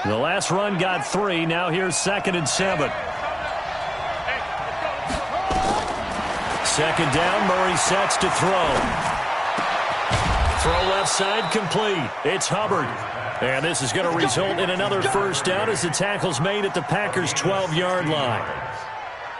The last run got 3. Now here's 2nd and 7. Second down, Murray sets to throw. Throw left side complete. It's Hubbard. And this is going to result in another first down as the tackle's made at the Packers' 12-yard line.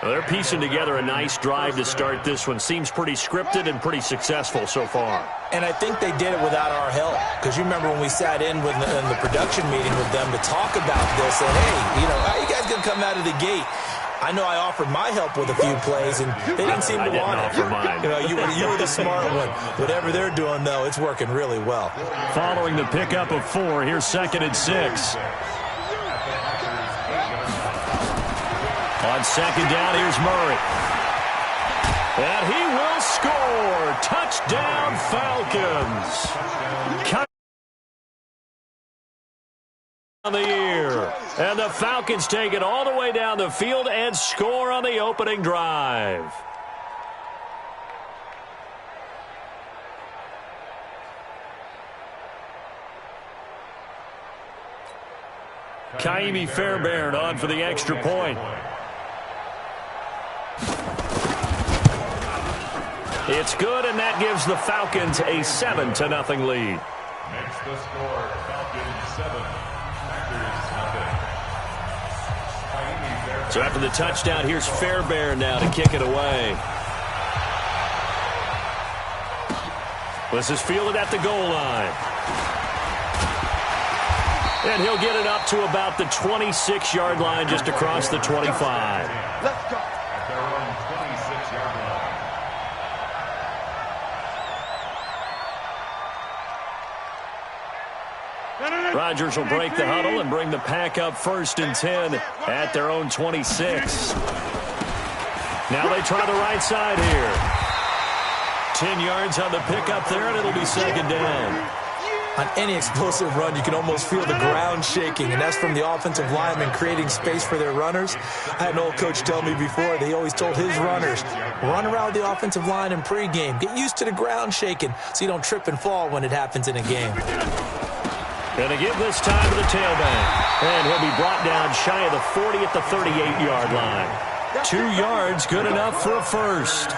Well, they're piecing together a nice drive to start this one. Seems pretty scripted and pretty successful so far. And I think they did it without our help. Because you remember when we sat in with in the production meeting with them to talk about this. And, hey, how you guys going to come out of the gate? I know I offered my help with a few plays, and they didn't seem to want it. Offer mine. You were the smart one. Whatever they're doing, though, it's working really well. Following the pickup of 4, here's 2nd and 6. On 2nd down, here's Murray. And he will score. Touchdown, Falcons. On the year. And the Falcons take it all the way down the field and score on the opening drive. Kaimi Fairbairn on for the extra point. It's good, and that gives the Falcons a 7-0 lead. Makes the score Falcons 7. So after the touchdown, here's Fairbairn now to kick it away. This is fielded at the goal line. And he'll get it up to about the 26-yard line, just across the 25. Let's go. At their own 26-yard line. Rodgers will break the huddle and bring the pack up 1st and 10 at their own 26. Now they try the right side here. 10 yards on the pickup there, and it'll be 2nd down. On any explosive run, you can almost feel the ground shaking, and that's from the offensive linemen creating space for their runners. I had an old coach tell me before, they always told his runners, run around the offensive line in pregame. Get used to the ground shaking so you don't trip and fall when it happens in a game. Going to give this time to the tailback. And he'll be brought down shy of the 40 at the 38-yard line. 2 yards, good enough for a first.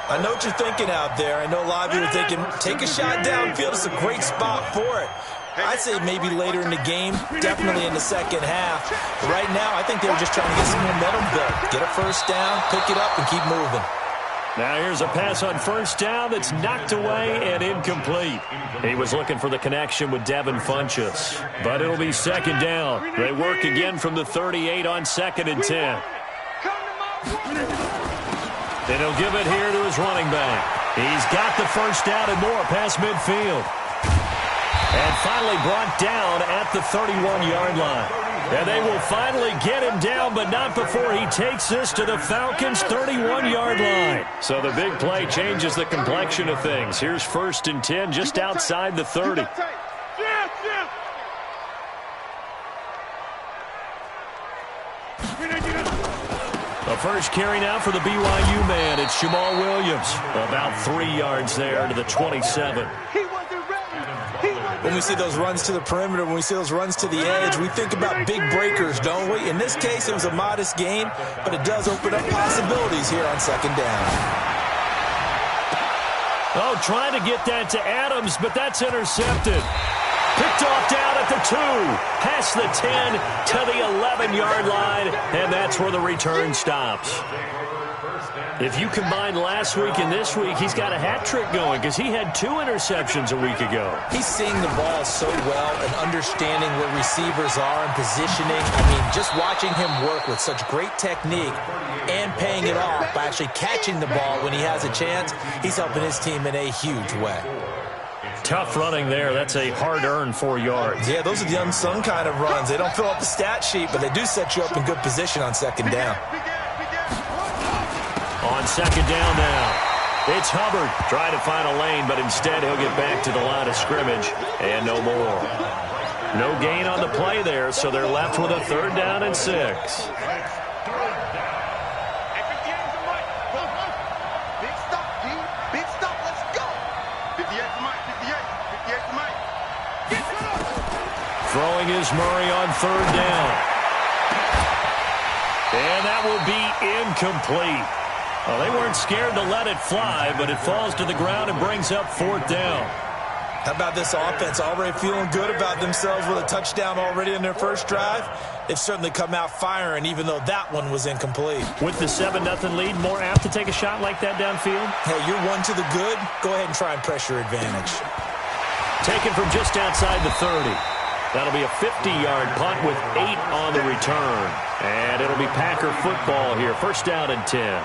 I know what you're thinking out there. I know a lot of you are thinking, take a shot downfield. It's a great spot for it. I'd say maybe later in the game, definitely in the second half. But right now, I think they were just trying to get some momentum built. Get a first down, pick it up, and keep moving. Now here's a pass on 1st down that's knocked away and incomplete. He was looking for the connection with Devin Funchess. But it'll be 2nd down. They work again from the 38 on 2nd and 10. And he'll give it here to his running back. He's got the first down and more past midfield. And finally brought down at the 31-yard line. And they will finally get him down, but not before he takes this to the Falcons' 31-yard line. So the big play changes the complexion of things. Here's 1st and 10 just outside the 30. The first carry now for the BYU man. It's Jamal Williams. About 3 yards there to the 27. When we see those runs to the perimeter, when we see those runs to the edge, we think about big breakers, don't we? In this case, it was a modest gain, but it does open up possibilities here on 2nd down. Oh, trying to get that to Adams, but that's intercepted. Picked off down at the 2, past the 10 to the 11-yard line, and that's where the return stops. If you combine last week and this week, he's got a hat trick going because he had 2 interceptions a week ago. He's seeing the ball so well and understanding where receivers are and positioning. I mean, just watching him work with such great technique and paying it off by actually catching the ball when he has a chance, he's helping his team in a huge way. Tough running there. That's a hard-earned 4 yards. Yeah, those are the unsung kind of runs. They don't fill up the stat sheet, but they do set you up in good position on 2nd down. On 2nd down now, it's Hubbard trying to find a lane, but instead he'll get back to the line of scrimmage and no more. No gain on the play there, so they're left with a 3rd down and 6. Throwing is Murray on 3rd down. And that will be incomplete. Well, they weren't scared to let it fly, but it falls to the ground and brings up 4th down. How about this offense already feeling good about themselves with a touchdown already in their first drive? They've certainly come out firing, even though that one was incomplete. With the 7-0 lead, more apt to take a shot like that downfield? Hey, you're one to the good. Go ahead and try and press your advantage. Taken from just outside the 30. That'll be a 50-yard punt with 8 on the return. And it'll be Packer football here. 1st down and 10.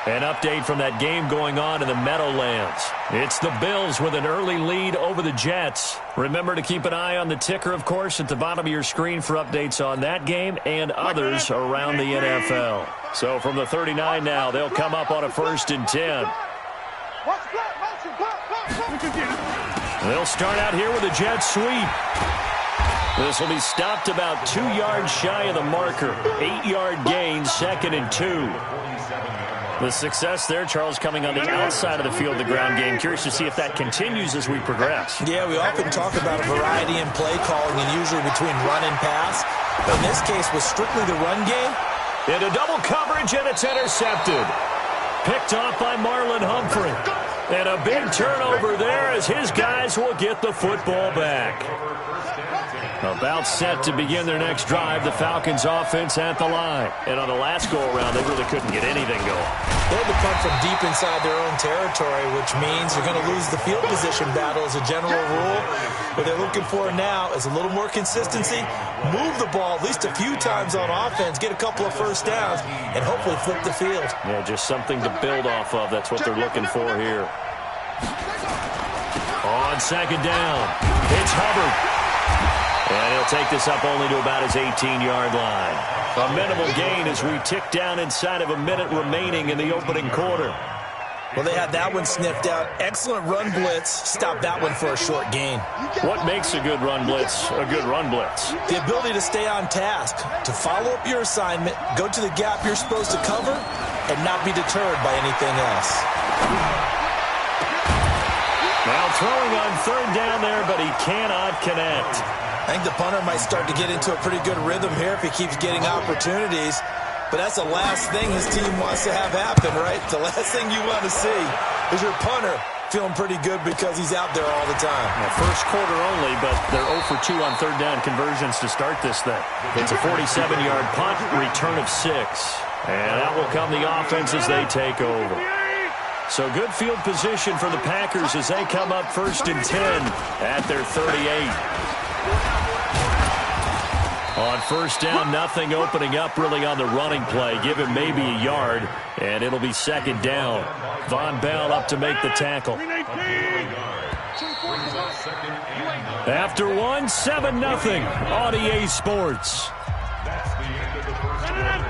An update from that game going on in the Meadowlands. It's the Bills with an early lead over the Jets. Remember to keep an eye on the ticker, of course, at the bottom of your screen for updates on that game and others around the NFL. So from the 39 now, they'll come up on a 1st and 10. They'll start out here with a jet sweep. This will be stopped about 2 yards shy of the marker. 8-yard gain, 2nd and 2. The success there, Charles, coming on the outside of the field, the ground game. Curious to see if that continues as we progress. Yeah, we often talk about a variety in play calling and usually between run and pass. But in this case, was strictly the run game. Into double coverage, and it's intercepted. Picked off by Marlon Humphrey. And a big turnover there as his guys will get the football back. About set to begin their next drive, the Falcons offense at the line. And on the last go-around, they really couldn't get anything going. They had to punt from deep inside their own territory, which means you're going to lose the field position battle as a general rule. What they're looking for now is a little more consistency, move the ball at least a few times on offense, get a couple of 1st downs, and hopefully flip the field. Yeah, just something to build off of. That's what they're looking for here. On 2nd down, it's Hubbard. And he'll take this up only to about his 18-yard line. A minimal gain as we tick down inside of a minute remaining in the opening quarter. Well, they had that one sniffed out. Excellent run blitz. Stop that one for a short gain. What makes a good run blitz a good run blitz? The ability to stay on task, to follow up your assignment, go to the gap you're supposed to cover, and not be deterred by anything else. Now throwing on 3rd down there, but he cannot connect. I think the punter might start to get into a pretty good rhythm here if he keeps getting opportunities. But that's the last thing his team wants to have happen, right? The last thing you want to see is your punter feeling pretty good because he's out there all the time. Now, 1st quarter only, but they're 0 for 2 on 3rd down conversions to start this thing. It's a 47-yard punt, return of 6. And that will come the offense as they take over. So good field position for the Packers as they come up 1st and 10 at their 38. On 1st down, nothing opening up really on the running play. Give him maybe a yard, and it'll be 2nd down. Von Bell up to make the tackle. After one, 7-0 on EA Sports. That's the end of the first quarter.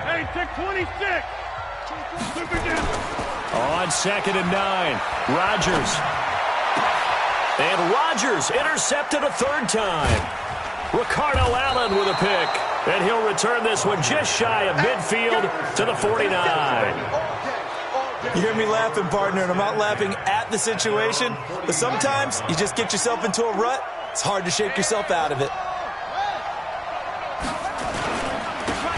Hey, tick 26. On 2nd and 9, Rodgers. And Rodgers intercepted a 3rd time. Ricardo Allen with a pick. And he'll return this one just shy of midfield to the 49. You hear me laughing, partner, and I'm not laughing at the situation. But sometimes you just get yourself into a rut. It's hard to shake yourself out of it.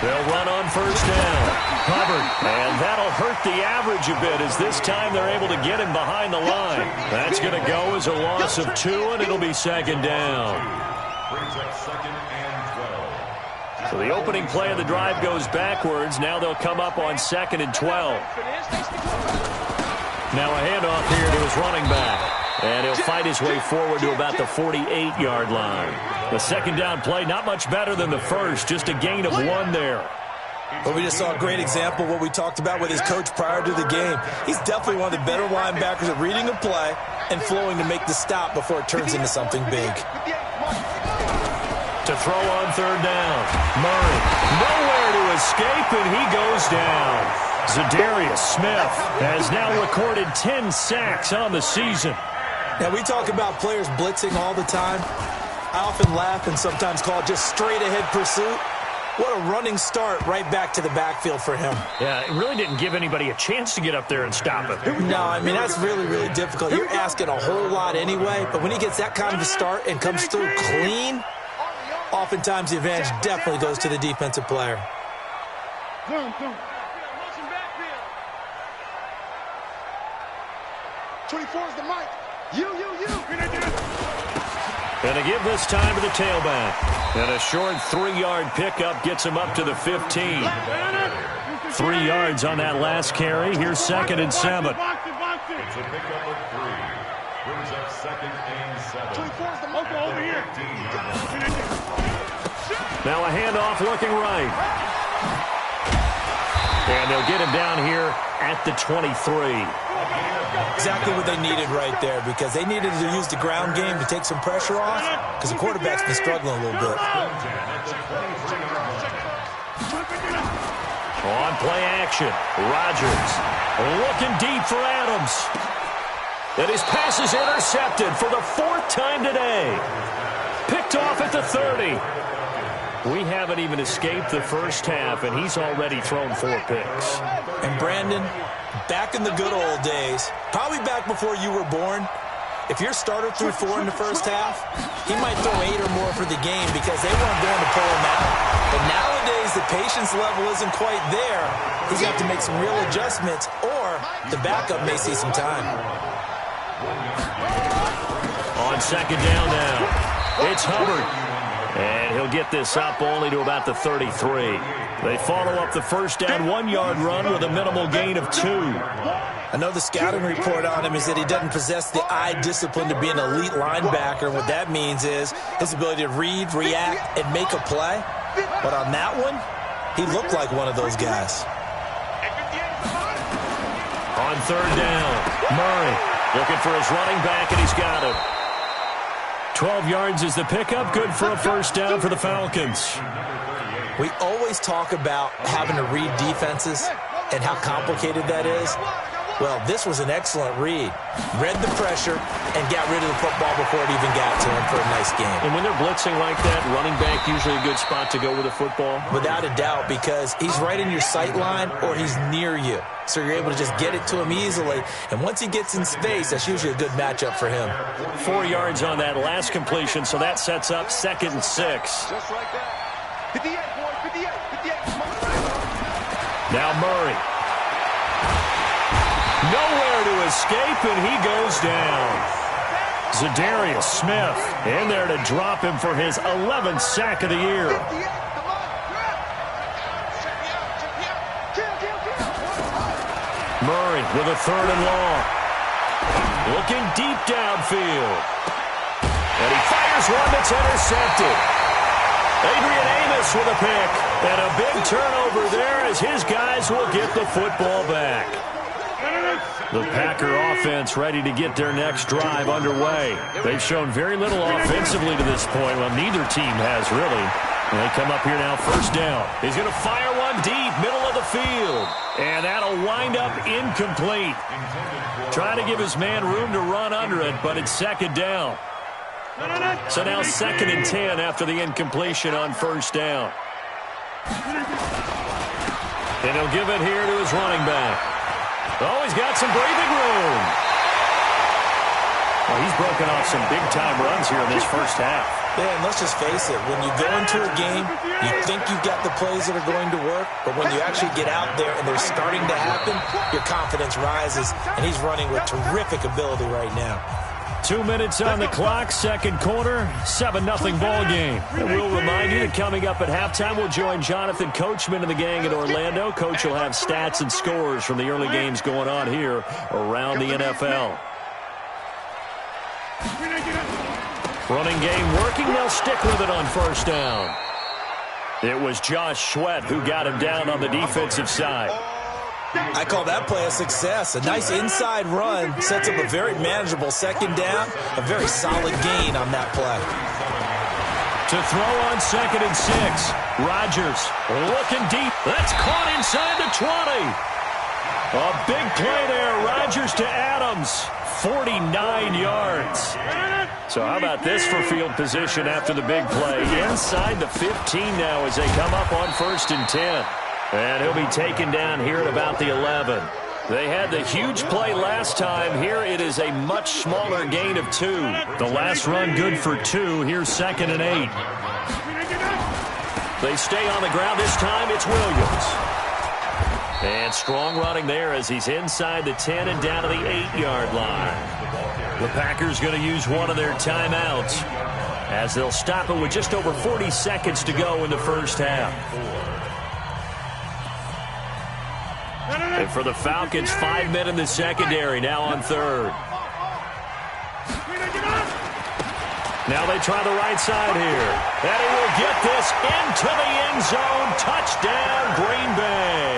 They'll run on 1st down. Hubbard, and that'll hurt the average a bit as this time they're able to get him behind the line. That's going to go as a loss of 2, and it'll be 2nd down. Brings up 2nd and 12. So the opening play of the drive goes backwards. Now they'll come up on 2nd and 12. Now a handoff here to his running back. And he'll fight his way forward to about the 48-yard line. The 2nd down play, not much better than the first, just a gain of 1 there. But we just saw a great example of what we talked about with his coach prior to the game. He's definitely one of the better linebackers at reading a play and flowing to make the stop before it turns into something big. To throw on 3rd down. Murray, nowhere to escape, and he goes down. Zadarius Smith has now recorded 10 sacks on the season. Now, we talk about players blitzing all the time. I often laugh and sometimes call it just straight-ahead pursuit. What a running start right back to the backfield for him. Yeah, it really didn't give anybody a chance to get up there and stop him. No, I mean, that's really, really difficult. You're asking a whole lot anyway, but when he gets that kind of a start and comes through clean, oftentimes the advantage definitely goes to the defensive player. 24 is the mic. You. And to give this time to the tailback. And a short 3-yard pickup gets him up to the 15. 3 yards on that last carry. Here's 2nd and 7. It's a pickup of 3. Brings up 2nd and 7. 24 is the mic over here. Now a handoff looking right. And they'll get him down here at the 23. Exactly what they needed right there, because they needed to use the ground game to take some pressure off, because the quarterback's been struggling a little bit. On play action, Rodgers looking deep for Adams. And his pass is intercepted for the 4th time today. Picked off at the 30. We haven't even escaped the first half, and he's already thrown 4 picks. And Brandon, back in the good old days, probably back before you were born, if your starter threw 4 in the first half, he might throw 8 or more for the game because they weren't going to pull him out. But nowadays, the patience level isn't quite there. He's got to make some real adjustments, or the backup may see some time. On 2nd down now, it's Hubbard. And he'll get this up only to about the 33. They follow up the first down 1-yard run with a minimal gain of 2. I know the scouting report on him is that he doesn't possess the eye discipline to be an elite linebacker. And what that means is his ability to read, react, and make a play. But on that one, he looked like one of those guys. On 3rd down, Murray looking for his running back, and he's got him. 12 yards is the pickup, good for a first down for the Falcons. We always talk about having to read defenses and how complicated that is. Well, this was an excellent read. Read the pressure and got rid of the football before it even got to him for a nice game. And when they're blitzing like that, running back usually a good spot to go with the football? Without a doubt, because he's right in your sight line or he's near you. So you're able to just get it to him easily. And once he gets in space, that's usually a good matchup for him. 4 yards on that last completion, so that sets up 2nd and 6. Just like that. 58, boy, 58. Now Murray. Nowhere to escape, and he goes down. Zadarius Smith in there to drop him for his 11th sack of the year. Murray with a 3rd and long. Looking deep downfield. And he fires one that's intercepted. Adrian Amos with a pick. And a big turnover there as his guys will get the football back. The Packer offense ready to get their next drive underway. They've shown very little offensively to this point. Well, neither team has really. And they come up here now, 1st down. He's going to fire one deep, middle of the field. And that'll wind up incomplete. Trying to give his man room to run under it, but it's 2nd down. So now 2nd and 10 after the incompletion on 1st down. And he'll give it here to his running back. Oh, he's got some breathing room. Well, he's broken off some big-time runs here in this first half. Yeah, and let's just face it. When you go into a game, you think you've got the plays that are going to work, but when you actually get out there and they're starting to happen, your confidence rises, and he's running with terrific ability right now. 2 minutes on the clock, 2nd quarter, 7-0 ball game. And we'll remind you that coming up at halftime, we'll join Jonathan Coachman and the gang in Orlando. Coach will have stats and scores from the early games going on here around the NFL. Running game working, they'll stick with it on 1st down. It was Josh Sweat who got him down on the defensive side. I call that play a success. A nice inside run sets up a very manageable 2nd down, a very solid gain on that play. To throw on 2nd and 6, Rodgers looking deep. That's caught inside the 20. A big play there, Rodgers to Adams, 49 yards. So how about this for field position after the big play? Inside the 15 now as they come up on 1st and 10. And he'll be taken down here at about the 11. They had the huge play last time. Here it is a much smaller gain of 2. The last run good for 2. Here's 2nd and 8. They stay on the ground. This time it's Williams. And strong running there as he's inside the 10 and down to the 8-yard line. The Packers going to use one of their timeouts as they'll stop it with just over 40 seconds to go in the first half. And for the Falcons, 5 men in the secondary, now on 3rd. Now they try the right side here. And he will get this into the end zone. Touchdown, Green Bay.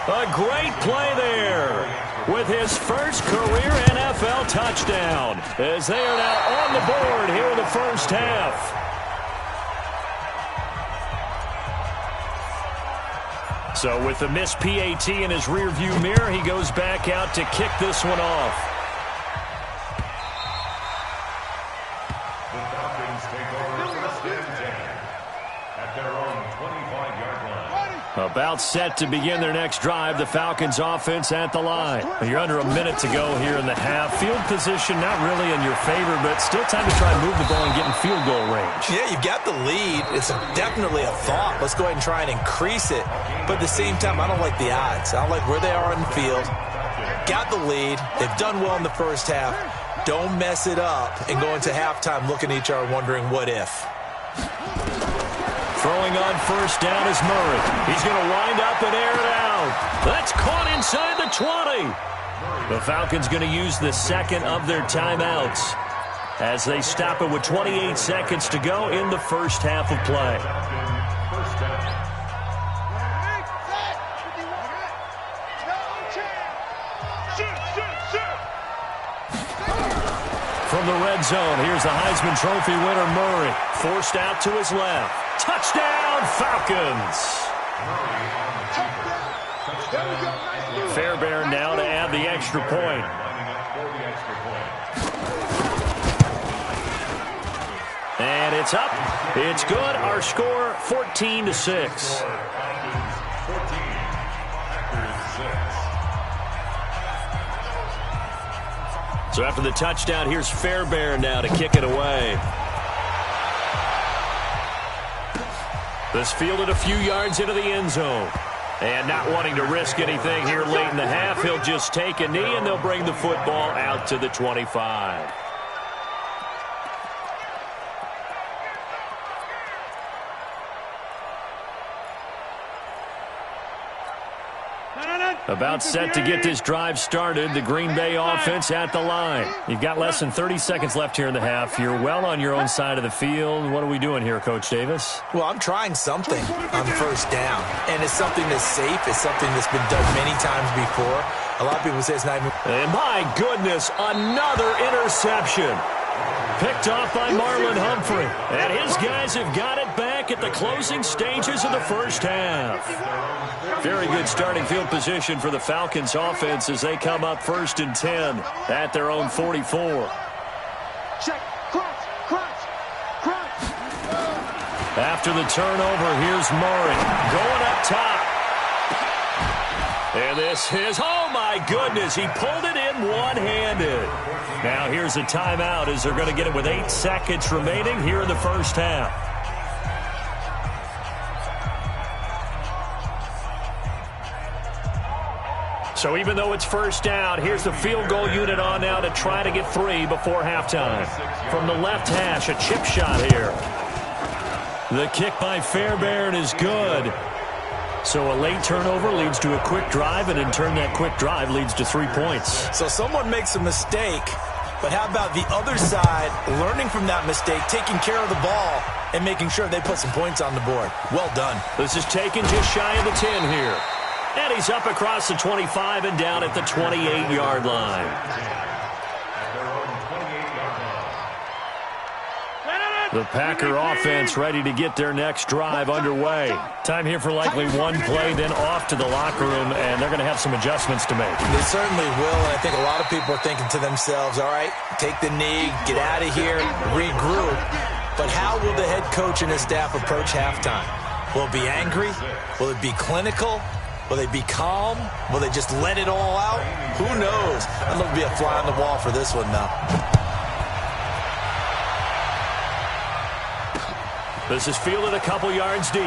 A great play there with his first career NFL touchdown as they are now on the board here in the first half. So with the missed PAT in his rearview mirror, he goes back out to kick this one off. The Falcons take over 1st and 10 at their own 25-yard line. About set to begin their next drive, the Falcons offense at the line. You're under a minute to go here in the half. Field position not really in your favor, but still time to try and move the ball and get in field goal range. Yeah, you've got the lead. It's definitely a thought. Let's go ahead and try and increase it. But at the same time, I don't like the odds. I don't like where they are on the field. Got the lead. They've done well in the first half. Don't mess it up and go into halftime looking at each other wondering what if. Throwing on 1st down is Murray. He's going to wind up and air it out. That's caught inside the 20. The Falcons going to use the 2nd of their timeouts as they stop it with 28 seconds to go in the first half of play. From the red zone, here's the Heisman Trophy winner Murray. Forced out to his left. Touchdown, Falcons! Fairbairn now to add the extra point. And it's up. It's good. Our score, 14-6. So after the touchdown, here's Fairbairn now to kick it away. This fielded a few yards into the end zone. And not wanting to risk anything here late in the half, he'll just take a knee and they'll bring the football out to the 25. About set to get this drive started. The Green Bay offense at the line. You've got less than 30 seconds left here in the half. You're well on your own side of the field. What are we doing here, Coach Davis? Well, I'm trying something on 1st down. And it's something that's safe. It's something that's been done many times before. A lot of people say it's not even... And my goodness, another interception. Picked off by Marlon Humphrey. And his guys have got it back at the closing stages of the first half. Very good starting field position for the Falcons offense as they come up 1st and 10 at their own 44. Check. Crunch. After the turnover, here's Murray going up top. And this is, oh my goodness, he pulled it in one-handed. Now here's a timeout as they're going to get it with 8 seconds remaining here in the first half. So even though it's 1st down, here's the field goal unit on now to try to get 3 before halftime. From the left hash, a chip shot here. The kick by Fairbairn is good. So a late turnover leads to a quick drive, and in turn that quick drive leads to 3 points. So someone makes a mistake, but how about the other side learning from that mistake, taking care of the ball, and making sure they put some points on the board? Well done. This is taken just shy of the 10 here. And he's up across the 25 and down at the 28-yard line. The Packer offense ready to get their next drive underway. Time here for likely one play, then off to the locker room, and they're going to have some adjustments to make. They certainly will, and I think a lot of people are thinking to themselves, all right, take the knee, get out of here, regroup. But how will the head coach and his staff approach halftime? Will it be angry? Will it be clinical? Will they be calm? Will they just let it all out? Who knows? I'd love to be a fly on the wall for this one, though. This is fielded a couple yards deep.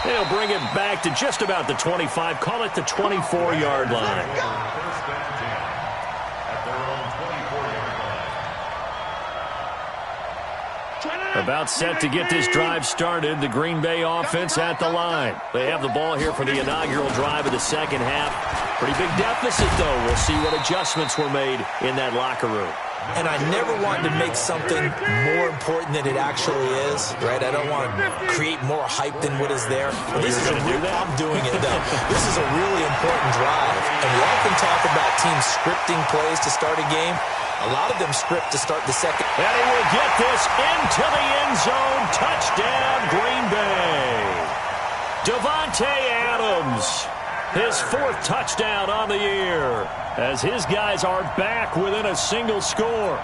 They'll bring it back to just about the 25. Call it the 24-yard line. First and 10 at their own 24-yard line. About set to get this drive started. The Green Bay offense at the line. They have the ball here for the inaugural drive of the second half. Pretty big deficit, though. We'll see what adjustments were made in that locker room. And I never wanted to make something more important than it actually is, right? I don't want to create more hype than what is there. But this is a real, I'm doing it, though. This is a really important drive. And we often talk about teams scripting plays to start a game. A lot of them script to start the second. And he will get this into the end zone. Touchdown, Green Bay. Davante Adams. His fourth touchdown on the year, as his guys are back within a single score.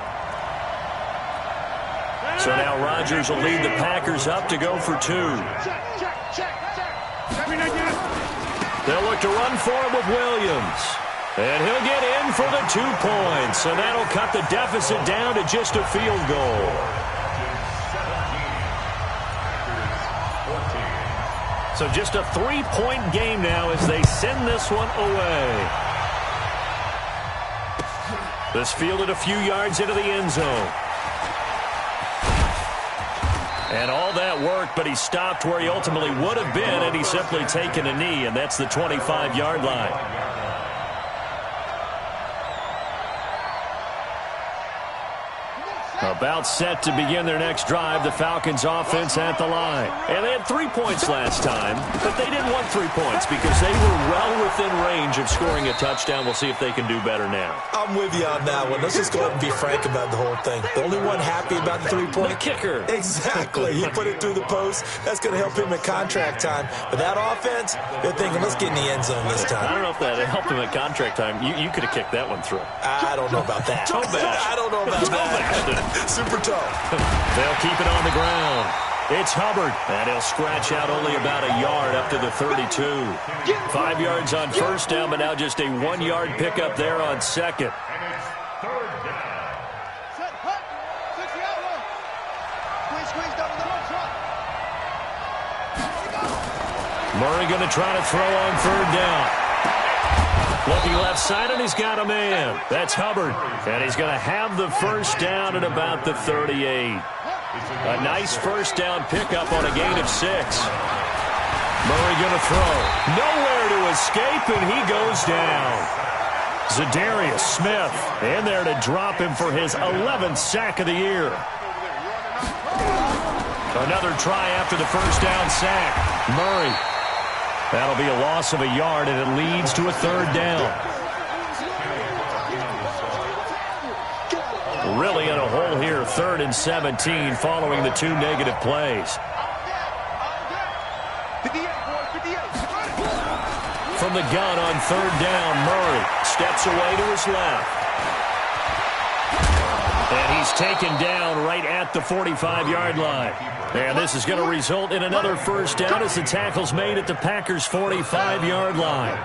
So now Rodgers will lead the Packers up to go for two. They'll look to run for him with Williams. And he'll get in for the 2 points, and that'll cut the deficit down to just a field goal. So just a 3-point game now as they send this one away. This fielded a few yards into the end zone. And all that worked, but he stopped where he ultimately would have been, and he's simply taken a knee, and that's the 25-yard line. About set to begin their next drive, the Falcons offense at the line. And they had 3 points last time, but they didn't want 3 points because they were well within range of scoring a touchdown. We'll see if they can do better now. I'm with you on that one. Let's just go ahead and be frank about the whole thing. The only one happy about the 3-point? The kicker. Exactly. He put it through the post. That's going to help him at contract time. But that offense, they're thinking, let's get in the end zone this time. I don't know if that helped him at contract time. You could have kicked that one through. I don't know about that. Toe bash. I don't know about that. Super toe. They'll keep it on the ground. It's Hubbard, and he'll scratch out only about a yard up to the 32. 5 yards on first down, but now just a 1-yard pickup there on second. And it's third down. Set, hut, 60 out low. Squeeze, double the run, shot. Murray going to try to throw on third down. Looking left side, and he's got a man. That's Hubbard, and he's going to have the first down at about the 38. A nice first down pickup on a gain of 6. Murray going to throw. Nowhere to escape, and he goes down. Zadarius Smith in there to drop him for his 11th sack of the year. Another try after the first down sack. Murray. That'll be a loss of a yard, and it leads to a third down. Really in a hole here, 3rd and 17, following the 2 negative plays. From the gun on third down, Murray steps away to his left. And he's taken down right at the 45-yard line. And this is going to result in another first down as the tackle's made at the Packers' 45-yard line.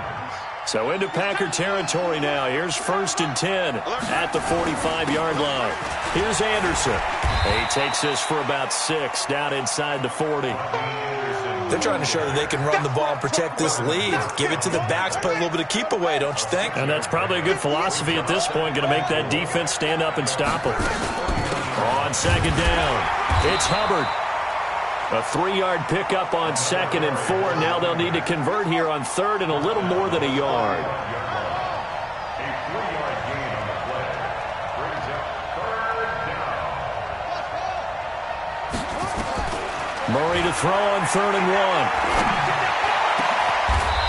So into Packer territory now. Here's 1st and 10 at the 45-yard line. Here's Anderson. He takes this for about 6 down inside the 40. They're trying to show that they can run the ball and protect this lead. Give it to the backs, play a little bit of keep away, don't you think? And that's probably a good philosophy at this point. Going to make that defense stand up and stop them. On second down, it's Hubbard. A 3-yard pickup on 2nd and 4. Now they'll need to convert here on 3rd and a little more than a yard. A 3-yard gain on the play brings up third down. Murray to throw on 3rd and 1.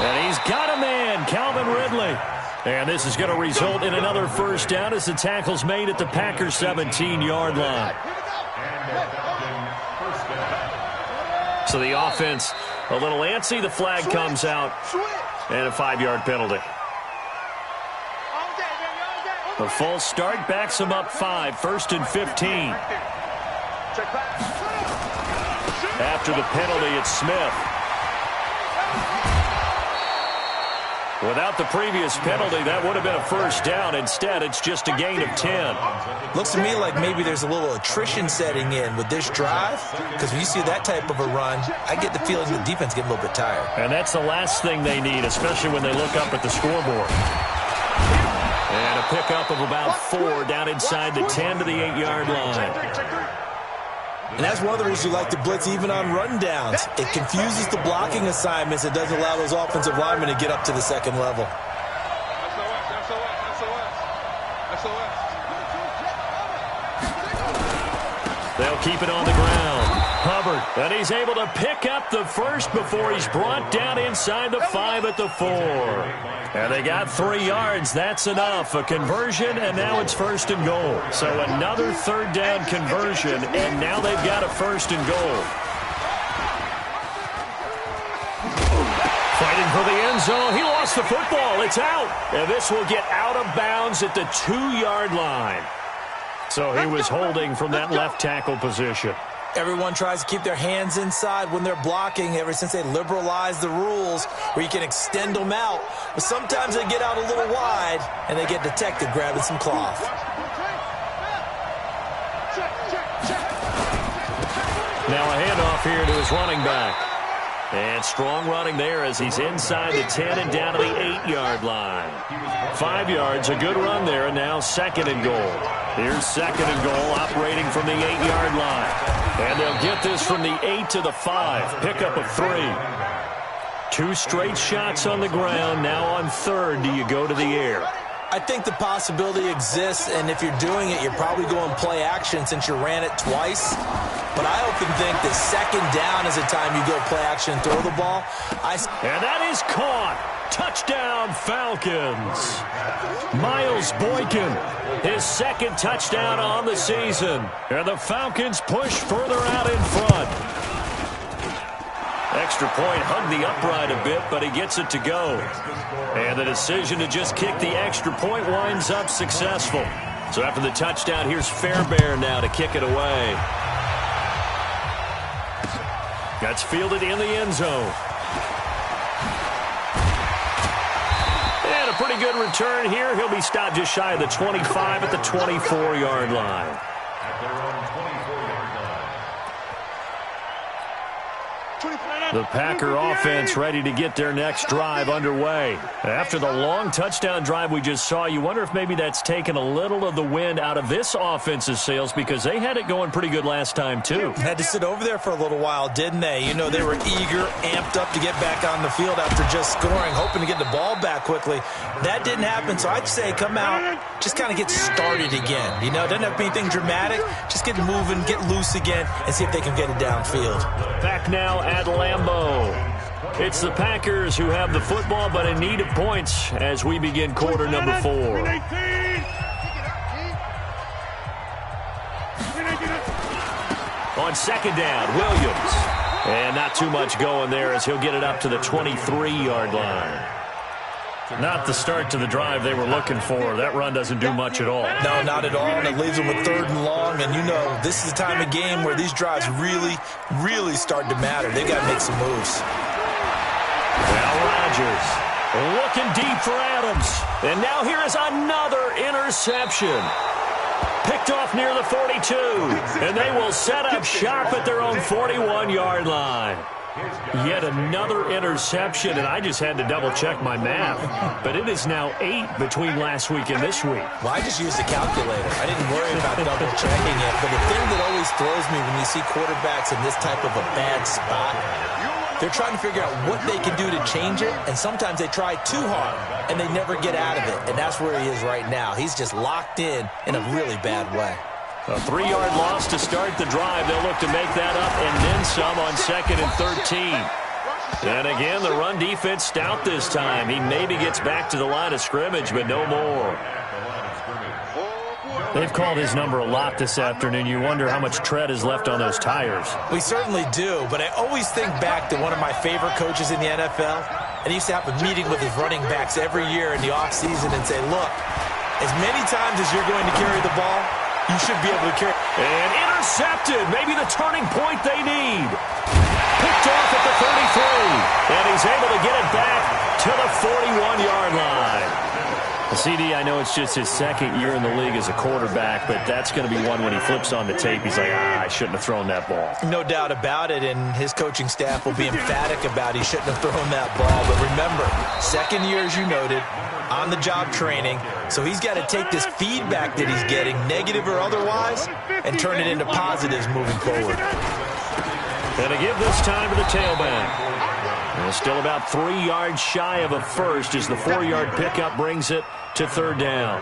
And he's got a man, Calvin Ridley. And this is going to result in another first down as the tackle's made at the Packers 17-yard line. So the offense a little antsy. The flag comes out and a 5-yard penalty. The false start backs them up 5, 1st and 15. After the penalty, it's Smith. Without the previous penalty, that would have been a first down. Instead, it's just a gain of 10. Looks to me like maybe there's a little attrition setting in with this drive, because when you see that type of a run, I get the feeling the defense getting a little bit tired. And that's the last thing they need, especially when they look up at the scoreboard. And a pickup of about 4 down inside the 10 to the 8-yard line. And that's one of the reasons you like to blitz even on rundowns. It confuses the blocking assignments. It doesn't allow those offensive linemen to get up to the second level. They'll keep it on the ground. Hubbard, and he's able to pick up the first before he's brought down inside the 5 at the 4. And they got 3 yards. That's enough. A conversion, and now it's 1st and goal. So another 3rd down conversion, and now they've got a 1st and goal. Fighting for the end zone. He lost the football. It's out. And this will get out of bounds at the 2-yard line. So he was holding from that left tackle position. Everyone tries to keep their hands inside when they're blocking ever since they liberalized the rules where you can extend them out. But sometimes they get out a little wide and they get detected grabbing some cloth. Now a handoff here to his running back. And strong running there as he's inside the 10 and down to the 8-yard line. 5 yards, a good run there, and now 2nd and goal. Here's 2nd and goal, operating from the 8-yard line. And they'll get this from the 8 to the 5. Pickup of 3. 2 straight shots on the ground. Now on 3rd, do you go to the air? I think the possibility exists, and if you're doing it, you're probably going play action since you ran it twice. But I often think that 2nd down is the time you go play action and throw the ball. And that is caught. Touchdown, Falcons. Miles Boykin, his 2nd touchdown on the season. And the Falcons push further out in front. Extra point hugged the upright a bit, but he gets it to go. And the decision to just kick the extra point winds up successful. So after the touchdown, here's Fairbairn now to kick it away. That's fielded in the end zone. And a pretty good return here. He'll be stopped just shy of the 25 at the 24-yard line. The Packer offense ready to get their next drive underway. After the long touchdown drive we just saw, you wonder if maybe that's taken a little of the wind out of this offense's sails because they had it going pretty good last time, too. Had to sit over there for a little while, didn't they? You know, they were eager, amped up to get back on the field after just scoring, hoping to get the ball back quickly. That didn't happen, so I'd say come out, just kind of get started again. You know, it doesn't have to be anything dramatic. Just get moving, get loose again, and see if they can get it downfield. Back now at Lambeau. It's the Packers who have the football, but in need of points as we begin quarter number 4. On 2nd down, Williams. And not too much going there as he'll get it up to the 23-yard line. Not the start to the drive they were looking for. That run doesn't do much at all. No, not at all, and it leaves them with 3rd and long. And you know, this is the time of game where these drives really, really start to matter. They've got to make some moves. Now Rodgers looking deep for Adams. And now here is another interception. Picked off near the 42. And they will set up shop at their own 41-yard line. Yet another interception, and I just had to double-check my math. But it is now 8 between last week and this week. Well, I just used a calculator. I didn't worry about double-checking it. But the thing that always throws me when you see quarterbacks in this type of a bad spot, they're trying to figure out what they can do to change it, and sometimes they try too hard, and they never get out of it. And that's where he is right now. He's just locked in a really bad way. A 3-yard loss to start the drive. They'll look to make that up and then some on 2nd and 13. And again, the run defense stout this time. He maybe gets back to the line of scrimmage, but no more. They've called his number a lot this afternoon. You wonder how much tread is left on those tires. We certainly do, but I always think back to one of my favorite coaches in the NFL, and he used to have a meeting with his running backs every year in the offseason and say, look, as many times as you're going to carry the ball, you should be able to carry. And intercepted. Maybe the turning point they need. Picked off at the 33. And he's able to get it back to the 41-yard line. CD, I know it's just his second year in the league as a quarterback, but that's going to be one when he flips on the tape. He's like, I shouldn't have thrown that ball. No doubt about it, and his coaching staff will be emphatic about he shouldn't have thrown that ball. But remember, second year, as you noted, on-the-job training, so he's got to take this feedback that he's getting, negative or otherwise, and turn it into positives moving forward. And to give this time to the tailback. And still about 3 yards shy of a first as the 4-yard pickup brings it to third down.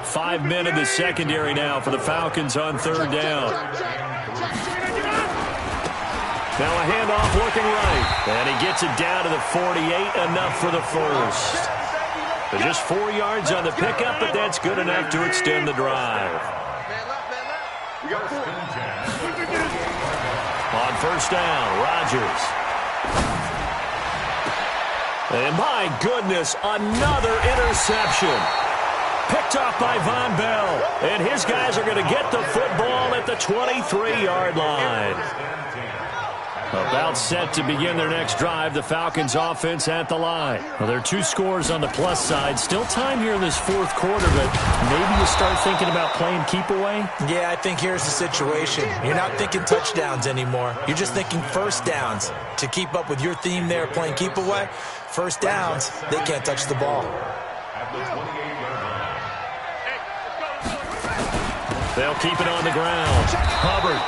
5 men in the secondary now for the Falcons on third down. Now a handoff looking right. And he gets it down to the 48, enough for the first. So just 4 yards on the pickup, but that's good enough to extend the drive. On first down, Rodgers. And my goodness, another interception. Picked off by Von Bell. And his guys are going to get the football at the 23-yard line. About set to begin their next drive, the Falcons offense at the line. Well, there are 2 scores on the plus side. Still time here in this fourth quarter, but maybe you start thinking about playing keep away? Yeah, I think here's the situation. You're not thinking touchdowns anymore. You're just thinking first downs. To keep up with your theme there, playing keep away, first downs, they can't touch the ball. They'll keep it on the ground. Hubbard.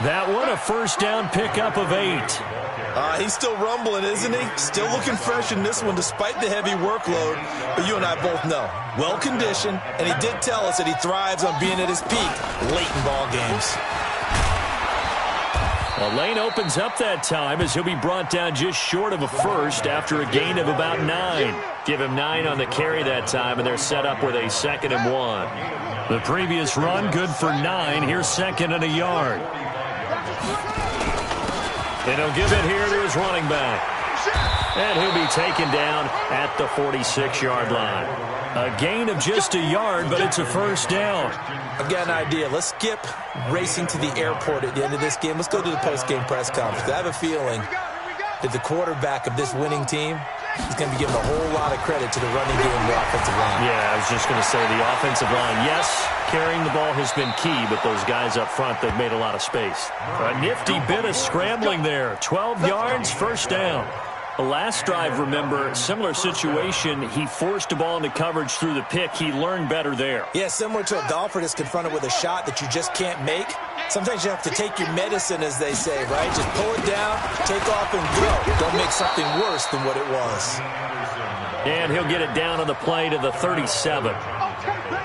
That one, a first down pickup of 8. He's still rumbling, isn't he? Still looking fresh in this one despite the heavy workload. But you and I both know, well-conditioned, and he did tell us that he thrives on being at his peak late in ball games. Well, lane opens up that time as he'll be brought down just short of a first after a gain of about 9. Give him 9 on the carry that time, and they're set up with a 2nd and 1. The previous run good for 9. Here's 2nd and a yard. And he'll give it here to his running back. And he'll be taken down at the 46-yard line. A gain of just a yard, but it's a first down. I've got an idea. Let's skip racing to the airport at the end of this game. Let's go to the post-game press conference. I have a feeling that the quarterback of this winning team is going to be given a whole lot of credit to the running game and the offensive line. Yeah, I was just going to say the offensive line, yes, carrying the ball has been key, but those guys up front, they've made a lot of space. A nifty bit of scrambling there. 12 yards, first down. The last drive, remember, similar situation. He forced the ball into coverage through the pick. He learned better there. Yeah, similar to a golfer that's confronted with a shot that you just can't make. Sometimes you have to take your medicine, as they say, right? Just pull it down, take off, and go. Don't make something worse than what it was. And he'll get it down on the play to the 37.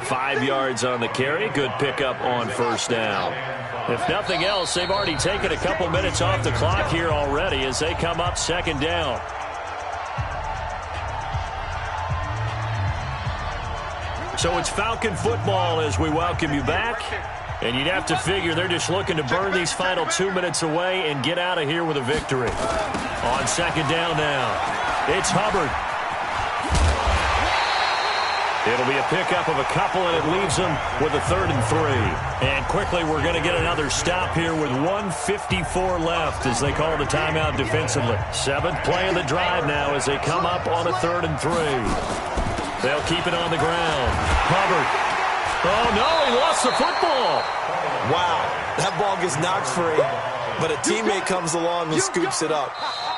5 yards on the carry. Good pickup on first down. If nothing else, they've already taken a couple minutes off the clock here already as they come up 2nd down. So it's Falcon football as we welcome you back. And you'd have to figure they're just looking to burn these final 2 minutes away and get out of here with a victory. On 2nd down now, it's Hubbard. It'll be a pickup of a couple, and it leaves them with a 3rd and 3. And quickly, we're going to get another stop here with 1:54 left as they call the timeout defensively. 7th play of the drive now as they come up on a 3rd and 3. They'll keep it on the ground. Hubbard. Oh, no, he lost the football. Wow, that ball gets knocked free, but a teammate comes along and scoops it up.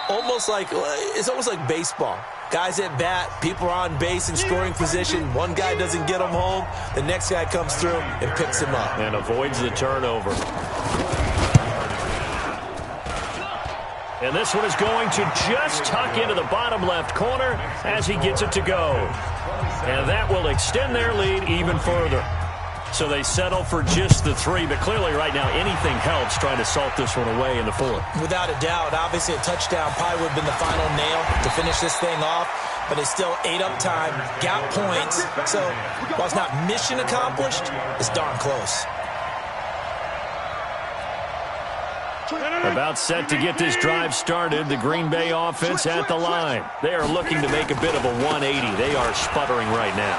It's almost like baseball. Guys at bat, people are on base in scoring position. One guy doesn't get him home. The next guy comes through and picks him up. And avoids the turnover. And this one is going to just tuck into the bottom left corner as he gets it to go. And that will extend their lead even further. So they settle for just the 3, but clearly right now anything helps trying to salt this one away in the 4th. Without a doubt, obviously a touchdown probably would have been the final nail to finish this thing off, but it's still ate up time, got points, so while it's not mission accomplished, it's darn close. About set to get this drive started, the Green Bay offense at the line. They are looking to make a bit of a 180. They are sputtering right now.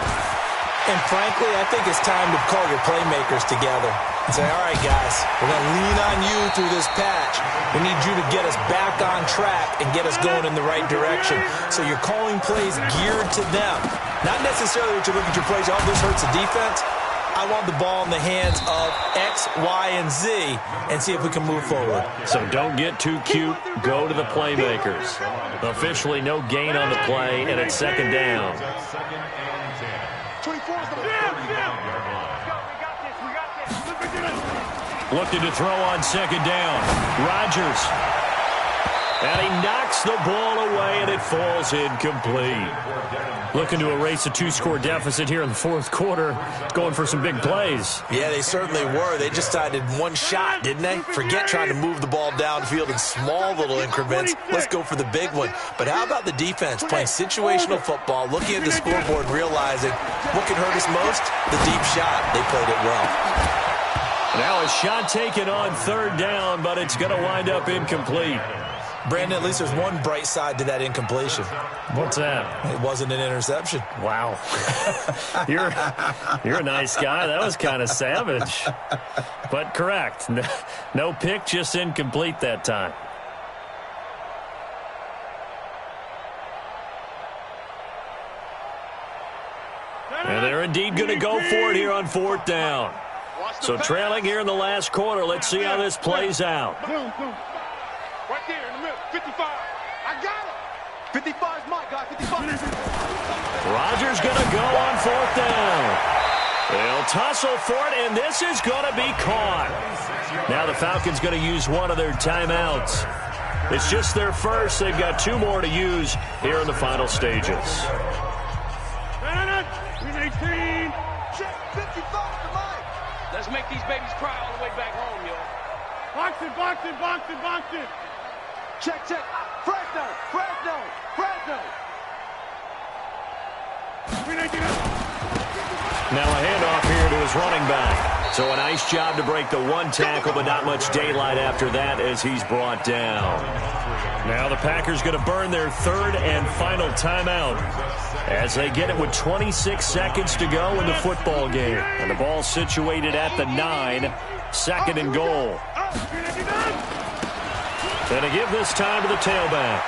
And frankly, I think it's time to call your playmakers together and say, all right, guys, we're going to lean on you through this patch. We need you to get us back on track and get us going in the right direction. So you're calling plays geared to them. Not necessarily that you look at your plays, oh, this hurts the defense. I want the ball in the hands of X, Y, and Z and see if we can move forward. So don't get too cute. Go to the playmakers. Officially no gain on the play, and it's 2nd down. Looking to throw on 2nd down. Rodgers. And he knocks the ball away, and it falls incomplete. Looking to erase a 2-score deficit here in the 4th quarter. Going for some big plays. Yeah, they certainly were. They just decided one shot, didn't they? Forget trying to move the ball downfield in small little increments. Let's go for the big one. But how about the defense playing situational football, looking at the scoreboard, realizing what can hurt us most? The deep shot. They played it well. Now a shot taken on 3rd down, but it's going to wind up incomplete. Brandon, at least there's one bright side to that incompletion. What's that? It wasn't an interception. Wow. You're a nice guy. That was kind of savage. But correct. No pick, just incomplete that time. And they're indeed going to go for it here on 4th down. So trailing here in the last quarter. Let's see how this plays out. Right there in the middle, 55. I got it. 55 is my guy, 55. Rodgers going to go on 4th down. They'll tussle for it, and this is going to be caught. Now the Falcons going to use one of their timeouts. It's just their first. They've got 2 more to use here in the final stages. 18. Check 55 to Mike. Let's make these babies cry all the way back home, yo. Boxing, boxing, boxing, boxing. Check, check. Fresno, Fresno, Fresno. Now a handoff here to his running back. So a nice job to break the 1 tackle, but not much daylight after that as he's brought down. Now the Packers going to burn their 3rd and final timeout as they get it with 26 seconds to go in the football game. And the ball situated at the 9, 2nd and goal. Going to give this time to the tailback.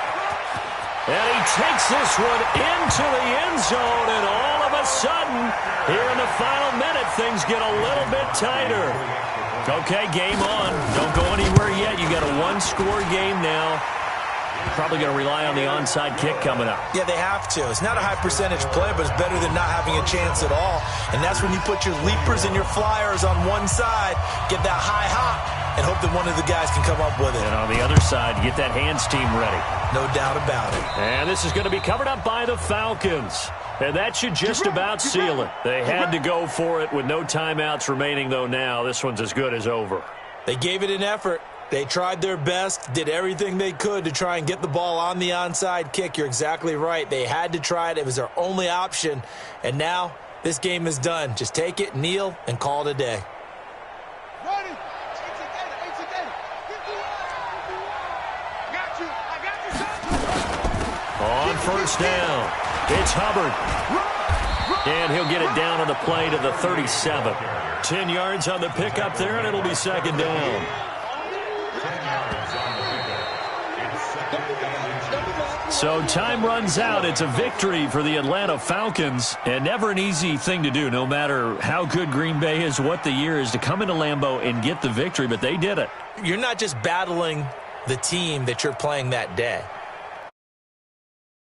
And he takes this one into the end zone, and all of a sudden, here in the final minute, things get a little bit tighter. Okay, game on. Don't go anywhere yet. You got a 1-score game now. Probably going to rely on the onside kick coming up. Yeah, they have to. It's not a high percentage play, but it's better than not having a chance at all. And that's when you put your leapers and your flyers on one side, get that high hop, and hope that one of the guys can come up with it. And on the other side, get that hands team ready. No doubt about it. And this is going to be covered up by the Falcons. And that should just about seal it. They had to go for it with no timeouts remaining, though now. This one's as good as over. They gave it an effort. They tried their best, did everything they could to try and get the ball on the onside kick. You're exactly right. They had to try it. It was their only option. And now this game is done. Just take it, kneel, and call it a day. On 1st down, it's Hubbard. And he'll get it down on the play to the 37. 10 yards on the pickup there, and it'll be 2nd down. So time runs out. It's a victory for the Atlanta Falcons, and never an easy thing to do, no matter how good Green Bay is, what the year is, to come into Lambeau and get the victory, but they did it. You're not just battling the team that you're playing that day.